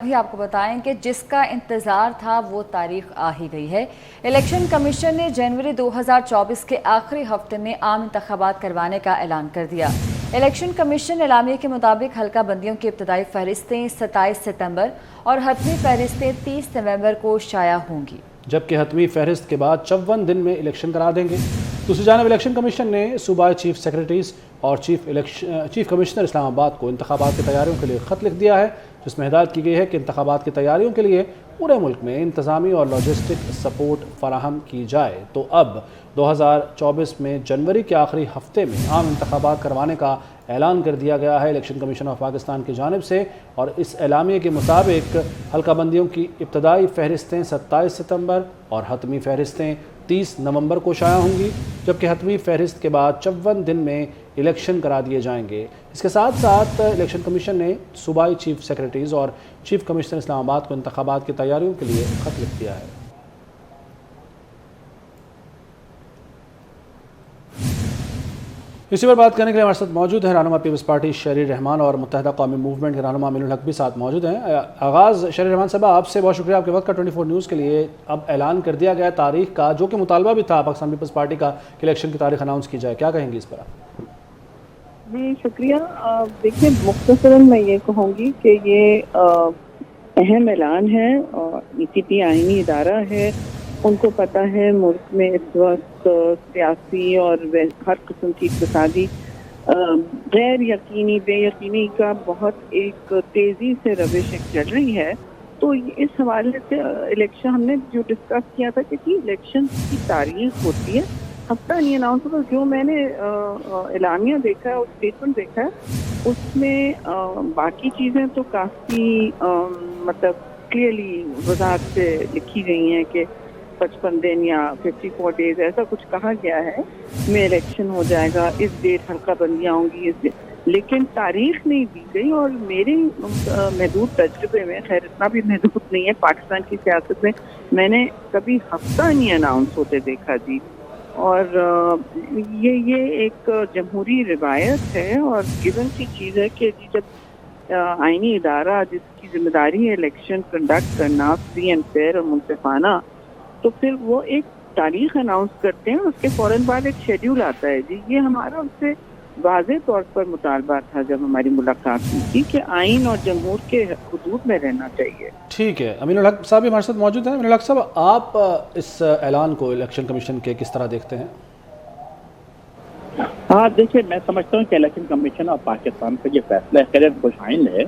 بھی آپ کو بتائیں کہ جس کا انتظار تھا وہ تاریخ آ ہی گئی ہے۔ الیکشن کمیشن نے جنوری 2024 کے آخری ہفتے میں عام انتخابات کروانے کا اعلان کر دیا۔ الیکشن کمیشن اعلامیے کے مطابق حلقہ بندیوں کی ابتدائی فہرستیں 27 ستمبر اور حتمی فہرستیں 30 نومبر کو شائع ہوں گی، جبکہ حتمی فہرست کے بعد 54 دن میں الیکشن کرا دیں گے۔ دوسری جانب الیکشن کمیشن نے صوبائی چیف سیکرٹریز اور چیف کمشنر اسلام آباد کو انتخابات کی تیاریوں کے لیے خط لکھ دیا ہے، جس میں ہدایت کی گئی ہے کہ انتخابات کی تیاریوں کے لیے پورے ملک میں انتظامی اور لاجسٹک سپورٹ فراہم کی جائے۔ تو اب 2024 میں جنوری کے آخری ہفتے میں عام انتخابات کروانے کا اعلان کر دیا گیا ہے الیکشن کمیشن آف پاکستان کی جانب سے، اور اس اعلامیے کے مطابق حلقہ بندیوں کی ابتدائی فہرستیں 27 ستمبر اور حتمی فہرستیں 30 نومبر کو شائع ہوں گی، جبکہ حتمی فہرست کے بعد 54 دن میں الیکشن کرا دیے جائیں گے۔ اس کے ساتھ ساتھ الیکشن کمیشن نے صوبائی چیف سیکرٹریز اور چیف کمشنر اسلام آباد کو انتخابات کی تیاریوں کے لیے خط لکھ دیا ہے۔ اسی پر بات کرنے کے لیے ہمارے ساتھ موجود ہیں رہنما پیپلز پارٹی شہری رحمان اور متحدہ قومی موومنٹ کے رہنما امین الحق بھی ساتھ موجود ہیں۔ آغاز شہری رحمان صاحب آپ سے، بہت شکریہ آپ کے وقت کا 24 نیوز کے لیے۔ اب اعلان کر دیا گیا تاریخ کا، جو کہ مطالبہ بھی تھا پاکستان پیپلز پارٹی کا کہ الیکشن کی تاریخ اناؤنس کی جائے، کیا کہیں گی اس پر آپ؟ جی شکریہ۔ دیکھیں، مختصراً میں یہ کہوں گی کہ یہ اہم اعلان ہے، اور ECP آئینی ادارہ ہے، ان کو پتہ ہے ملک میں اس وقت سیاسی اور ہر قسم کی اقتصادی غیر یقینی بے یقینی کا بہت ایک تیزی سے روش چل رہی ہے۔ تو اس حوالے سے الیکشن ہم نے جو ڈسکس کیا تھا کہ الیکشن کی تاریخ ہوتی ہے، ہفتہ نہیں اناؤنس ہوتا۔ جو میں نے اعلامیہ دیکھا ہے اور اسٹیٹمنٹ دیکھا ہے، اس میں باقی چیزیں تو کافی مطلب کلیئرلی وضاحت سے لکھی گئی ہیں کہ 55 دن یا 54 ڈیز ایسا کچھ کہا گیا ہے میں الیکشن ہو جائے گا، اس ڈیٹ حلقہ بندیاں ہوں گی، لیکن تاریخ نہیں دی گئی۔ اور میرے محدود تجربے میں، خیر اتنا بھی محدود نہیں ہے پاکستان کی سیاست میں نے کبھی ہفتہ نہیں اناؤنس ہوتے دیکھا جی۔ اور یہ ایک جمہوری روایت ہے اور گیون کی چیز ہے کہ جب آئینی ادارہ جس کی ذمہ داری ہے الیکشن کنڈکٹ کرنا فری اینڈ فیئر اور منصفانہ، تو پھر وہ ایک تاریخ اناؤنس کرتے ہیں، اس کے فوراً بعد ایک شیڈیول آتا ہے جی۔ یہ ہمارا ان سے واضح طور پر مطالبہ تھا جب ہماری ملاقات ہوئی تھی کہ آئین اور جمہور کے حدود میں رہنا چاہیے۔ ٹھیک ہے، امین الحق صاحب بھی ہمارے ساتھ موجود ہیں۔ امین الحق صاحب، آپ اس اعلان کو الیکشن کمیشن کے کس طرح دیکھتے ہیں؟ ہاں دیکھیے، میں سمجھتا ہوں کہ الیکشن کمیشن اور پاکستان کا یہ فیصلہ خیر خوش آئند ہے،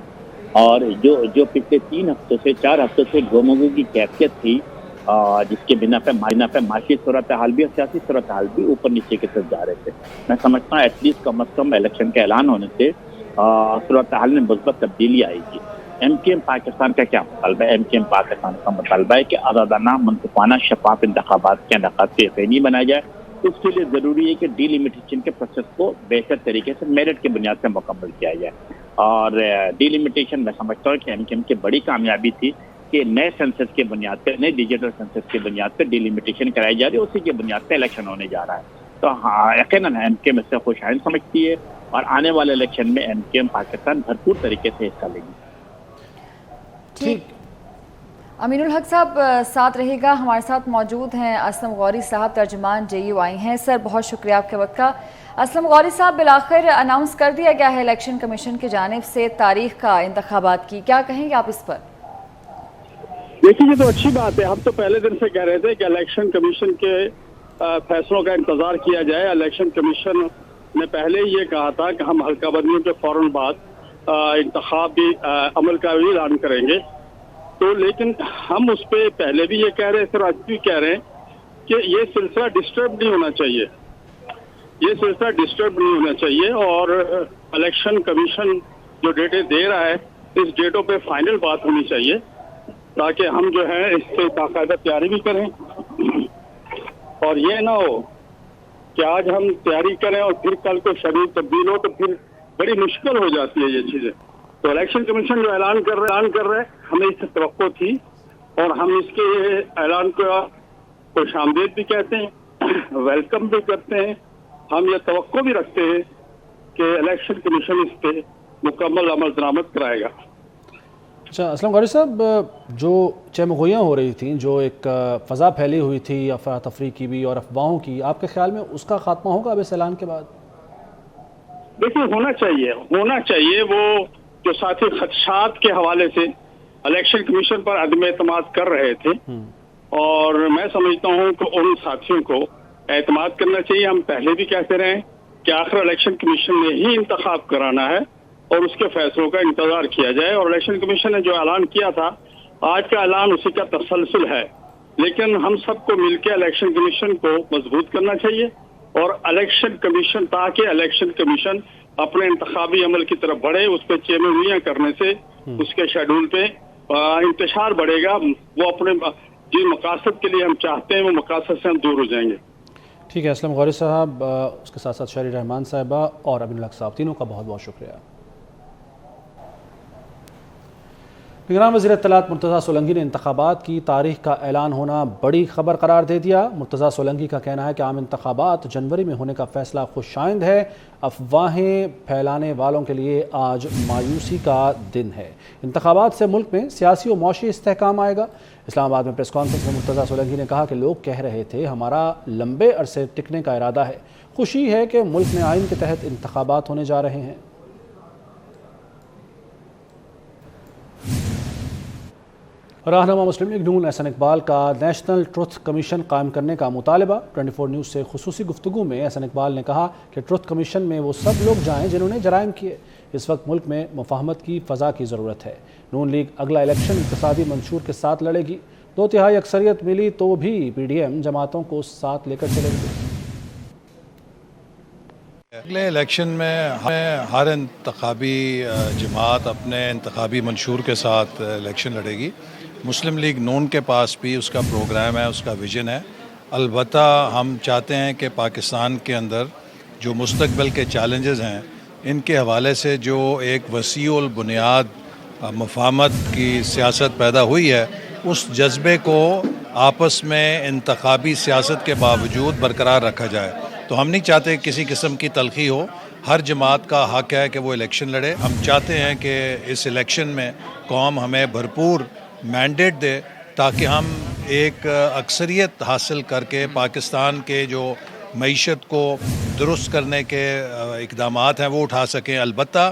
اور جو پچھلے 4 ہفتوں سے گومگو کی کیفیت تھی، جس کے بنا پہ معاشی صورتحال بھی اور سیاسی صورتحال بھی اوپر نیچے کی طرف جا رہے تھے، میں سمجھتا ہوں ایٹ لیسٹ کم از کم الیکشن کا اعلان ہونے سے صورتحال میں مثبت تبدیلی آئے گی۔ MKM پاکستان کا کیا مطالبہ ہے؟ MKM پاکستان کا مطالبہ ہے کہ آزادانہ، منصفانہ، شفاف انتخابات کے انعقاد سے یقینی بنایا جائے۔ اس کے لیے ضروری ہے کہ ڈی لیمیٹیشن کے پروسیس کو بہتر طریقے سے میرٹ کی بنیاد پر مکمل کیا جائے، اور ڈی لیمیٹیشن میں سمجھتا ہوں کہ MKM کی بڑی کامیابی تھی کہ نئے سینسس کی بنیاد پہ، نئے ڈیجیٹل سینسس کی بنیاد پہ ڈی لیمیٹیشن کرائی جا رہی ہے، اسی کی بنیاد پہ الیکشن ہونے جا رہا ہے۔ تو ہاں، یقیناً MKM اس سے خوش آئند سمجھتی ہے، اور آنے والے الیکشن میں MKM پاکستان بھرپور طریقے سے حصہ لے گی۔ ٹھیک، امین الحق صاحب ساتھ رہے گا۔ ہمارے ساتھ موجود ہیں اسلم غوری صاحب، ترجمان JUI ہیں۔ سر بہت شکریہ آپ کے وقت کا۔ اسلم غوری صاحب، بالآخر اناؤنس کر دیا گیا ہے الیکشن کمیشن کی جانب سے تاریخ کا انتخابات کی، کیا کہیں گے آپ اس پر؟ دیکھیے، یہ تو اچھی بات ہے۔ ہم تو پہلے دن سے کہہ رہے تھے کہ الیکشن کمیشن کے فیصلوں کا انتظار کیا جائے۔ الیکشن کمیشن نے پہلے یہ کہا تھا کہ ہم حلقہ بندیوں کے فوراً بعد انتخابی عمل کا بھی اعلان کریں گے، تو لیکن ہم اس پہ پہلے بھی یہ کہہ رہے ہیں، آج بھی کہہ رہے ہیں کہ یہ سلسلہ ڈسٹرب نہیں ہونا چاہیے، اور الیکشن کمیشن جو ڈیٹیں دے رہا ہے اس ڈیٹوں پہ فائنل بات ہونی چاہیے، تاکہ ہم جو ہے اس سے باقاعدہ تیاری بھی کریں، اور یہ نہ ہو کہ آج ہم تیاری کریں اور پھر کل کو شدید تبدیل ہو تو پھر بڑی مشکل ہو جاتی ہے یہ چیزیں۔ تو الیکشن کمیشن جو اعلان کر رہے ہمیں اس سے توقع تھی، اور ہم اس کے اعلان کو خوش آمدید بھی کہتے ہیں، ویلکم بھی کرتے ہیں۔ ہم یہ توقع بھی رکھتے ہیں کہ الیکشن کمیشن اس پہ مکمل عمل درآمد کرائے گا۔ اچھا اسلم غوری صاحب، جو چہمگوئیاں ہو رہی تھیں، جو ایک فضا پھیلی ہوئی تھی افراتفری کی بھی اور افواہوں کی، آپ کے خیال میں اس کا خاتمہ ہوگا اب اس اعلان کے بعد؟ دیکھیے ہونا چاہیے وہ جو ساتھی خدشات کے حوالے سے الیکشن کمیشن پر عدم اعتماد کر رہے تھے، اور میں سمجھتا ہوں کہ ان ساتھیوں کو اعتماد کرنا چاہیے. ہم پہلے بھی کہتے رہے ہیں کہ آخر الیکشن کمیشن نے ہی انتخاب کرانا ہے اور اس کے فیصلوں کا انتظار کیا جائے. اور الیکشن کمیشن نے جو اعلان کیا تھا، آج کا اعلان اسی کا تسلسل ہے. لیکن ہم سب کو مل کے الیکشن کمیشن کو مضبوط کرنا چاہیے، اور الیکشن کمیشن تاکہ الیکشن کمیشن اپنے انتخابی عمل کی طرف بڑھے. اس پہ چیمگوئیاں کرنے سے اس کے شیڈول پہ انتشار بڑھے گا. وہ اپنے جن مقاصد کے لیے ہم چاہتے ہیں وہ مقاصد سے ہم دور ہو جائیں گے. ٹھیک ہے اسلم غوری صاحب، اس کے ساتھ ساتھ شہری رحمان صاحبہ اور امین الحق صاحب، تینوں کا بہت بہت شکریہ. نگران وزیر اطلاعات مرتضیٰ سولنگی نے انتخابات کی تاریخ کا اعلان ہونا بڑی خبر قرار دے دیا. مرتضیٰ سولنگی کا کہنا ہے کہ عام انتخابات جنوری میں ہونے کا فیصلہ خوش آئند ہے. افواہیں پھیلانے والوں کے لیے آج مایوسی کا دن ہے. انتخابات سے ملک میں سیاسی و معاشی استحکام آئے گا. اسلام آباد میں پریس کانفرنس میں مرتضیٰ سولنگی نے کہا کہ لوگ کہہ رہے تھے ہمارا لمبے عرصے ٹکنے کا ارادہ ہے. خوشی ہے کہ ملک میں آئین کے تحت انتخابات ہونے جا رہے ہیں. رہنما مسلم لیگ نون احسن اقبال کا نیشنل ٹروتھ کمیشن قائم کرنے کا مطالبہ. 24 نیوز سے خصوصی گفتگو میں احسن اقبال نے کہا کہ ٹروتھ کمیشن میں وہ سب لوگ جائیں جنہوں نے جرائم کیے. اس وقت ملک میں مفاہمت کی فضا کی ضرورت ہے. نون لیگ اگلا الیکشن اقتصادی منشور کے ساتھ لڑے گی. 2/3 اکثریت ملی تو بھی پی ڈی ایم جماعتوں کو ساتھ لے کر چلے گی. اگلے الیکشن میں ہر انتخابی جماعت اپنے انتخابی منشور کے ساتھ الیکشن لڑے گی. مسلم لیگ نون کے پاس بھی اس کا پروگرام ہے، اس کا ویژن ہے. البتہ ہم چاہتے ہیں کہ پاکستان کے اندر جو مستقبل کے چیلنجز ہیں ان کے حوالے سے جو ایک وسیع البنیاد مفاہمت کی سیاست پیدا ہوئی ہے، اس جذبے کو آپس میں انتخابی سیاست کے باوجود برقرار رکھا جائے. تو ہم نہیں چاہتے کسی قسم کی تلخی ہو. ہر جماعت کا حق ہے کہ وہ الیکشن لڑے. ہم چاہتے ہیں کہ اس الیکشن میں قوم ہمیں بھرپور مینڈیٹ دے تاکہ ہم ایک اکثریت حاصل کر کے پاکستان کے جو معیشت کو درست کرنے کے اقدامات ہیں وہ اٹھا سکیں. البتہ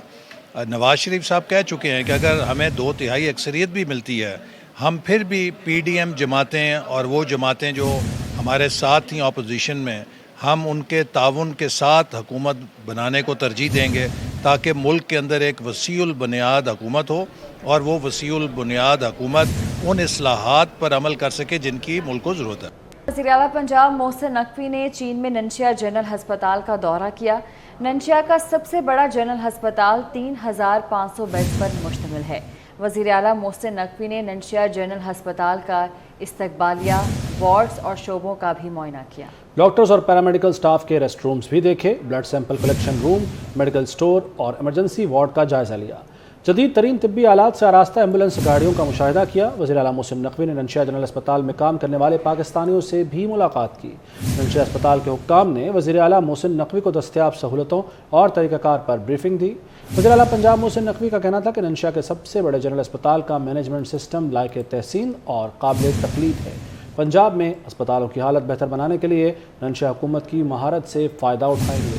نواز شریف صاحب کہہ چکے ہیں کہ اگر ہمیں 2/3 اکثریت بھی ملتی ہے، ہم پھر بھی پی ڈی ایم جماعتیں اور وہ جماعتیں جو ہمارے ساتھ ہیں اپوزیشن میں، ہم ان کے تعاون کے ساتھ حکومت بنانے کو ترجیح دیں گے تاکہ ملک کے اندر ایک وسیع البنیاد حکومت ہو اور وہ وسیع البنیاد حکومت ان اصلاحات پر عمل کر سکے جن کی ملک کو ضرورت ہے. وزیر اعلیٰ پنجاب محسن نقوی نے چین میں ننشیا جنرل ہسپتال کا دورہ کیا. ننشیا کا سب سے بڑا جنرل ہسپتال 3500 بیڈز پر مشتمل ہے. وزیر اعلیٰ محسن نقوی نے ننشیا جنرل ہسپتال کا استقبالیہ وارڈز اور شعبوں کا بھی معائنہ کیا. ڈاکٹرز اور پیرامیڈیکل سٹاف کے ریسٹ رومز بھی دیکھے. بلڈ سیمپل کلیکشن روم، میڈیکل سٹور اور ایمرجنسی وارڈ کا جائزہ لیا. جدید ترین طبی آلات سے آراستہ ایمبولینس گاڑیوں کا مشاہدہ کیا. وزیر اعلیٰ محسن نقوی نے ننشیا جنرل اسپتال میں کام کرنے والے پاکستانیوں سے بھی ملاقات کی. ننشیا اسپتال کے حکام نے وزیر اعلیٰ محسن نقوی کو دستیاب سہولتوں اور طریقہ کار پر بریفنگ دی. وزیر اعلیٰ پنجاب محسن نقوی کا کہنا تھا کہ ننشیا کے سب سے بڑے جنرل اسپتال کا مینجمنٹ سسٹم لائق تحسین اور قابل تقلید ہے. پنجاب میں اسپتالوں کی حالت بہتر بنانے کے لیے ننشیا حکومت کی مہارت سے فائدہ اٹھائیں گے.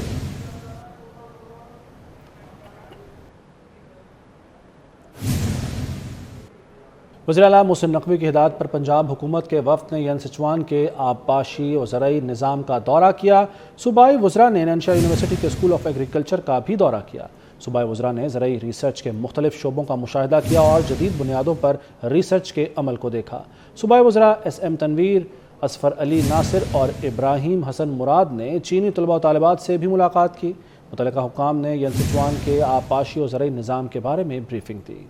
وزیر اعلیٰ محسن نقوی کی ہدایت پر پنجاب حکومت کے وفد نے ین سچوان کے آبپاشی و زرعی نظام کا دورہ کیا. صوبائی وزراء نے ننشیا یونیورسٹی کے اسکول آف ایگریکلچر کا بھی دورہ کیا. صوبائی وزراء نے زرعی ریسرچ کے مختلف شعبوں کا مشاہدہ کیا اور جدید بنیادوں پر ریسرچ کے عمل کو دیکھا. صوبائی وزراء ایس ایم تنویر، اصفر علی ناصر اور ابراہیم حسن مراد نے چینی طلباء و طالبات سے بھی ملاقات کی. متعلقہ حکام نے ین سچوان کے آبپاشی و زرعی نظام کے بارے میں بریفنگ دی.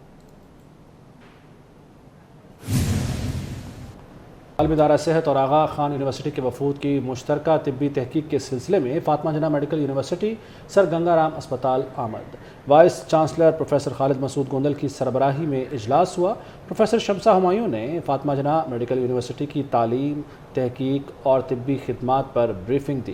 عالمی ادارہ صحت اور آغا خان یونیورسٹی کے وفود کی مشترکہ طبی تحقیق کے سلسلے میں فاطمہ جناح میڈیکل یونیورسٹی سر گنگا رام اسپتال آمد. وائس چانسلر پروفیسر خالد مسعود گوندل کی سربراہی میں اجلاس ہوا. پروفیسر شمسہ ہمایوں نے فاطمہ جناح میڈیکل یونیورسٹی کی تعلیم، تحقیق اور طبی خدمات پر بریفنگ دی.